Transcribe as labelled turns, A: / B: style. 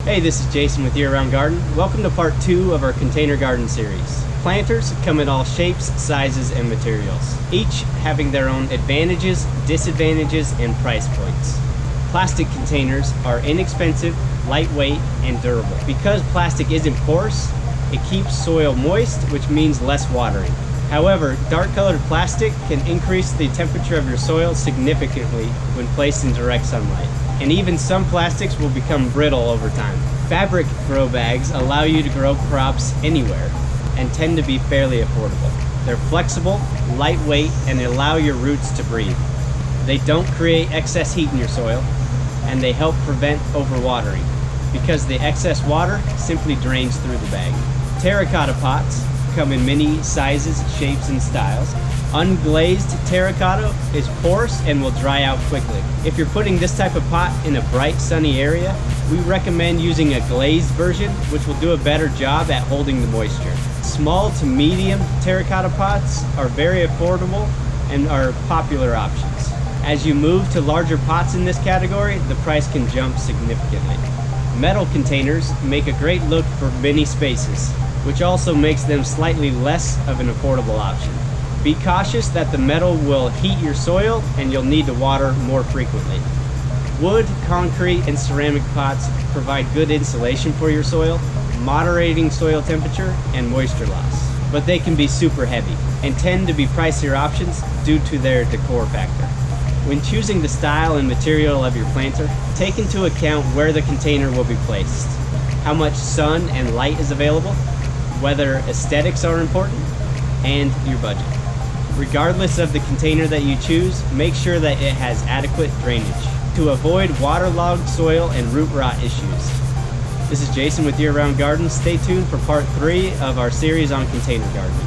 A: Hey, this is Jason with Year Round Garden. Welcome to part 2 of our container garden series. Planters come in all shapes, sizes, and materials, each having their own advantages, disadvantages, and price points. Plastic containers are inexpensive, lightweight, and durable. Because plastic isn't porous, it keeps soil moist, which means less watering. However, dark-colored plastic can increase the temperature of your soil significantly when placed in direct sunlight. And even some plastics will become brittle over time. Fabric grow bags allow you to grow crops anywhere and tend to be fairly affordable. They're flexible, lightweight, and allow your roots to breathe. They don't create excess heat in your soil, and they help prevent overwatering because the excess water simply drains through the bag. Terracotta pots come in many sizes, shapes, and styles. Unglazed terracotta is porous and will dry out quickly. If you're putting this type of pot in a bright, sunny area, we recommend using a glazed version, which will do a better job at holding the moisture. Small to medium terracotta pots are very affordable and are popular options. As you move to larger pots in this category, the price can jump significantly. Metal containers make a great look for many spaces, which also makes them slightly less of an affordable option. Be cautious that the metal will heat your soil and you'll need to water more frequently. Wood, concrete, and ceramic pots provide good insulation for your soil, moderating soil temperature and moisture loss. But they can be super heavy and tend to be pricier options due to their decor factor. When choosing the style and material of your planter, take into account where the container will be placed, how much sun and light is available, whether aesthetics are important, and your budget. Regardless of the container that you choose, make sure that it has adequate drainage to avoid waterlogged soil and root rot issues. This is Jason with Year Round Garden. Stay tuned for part 3 of our series on container gardening.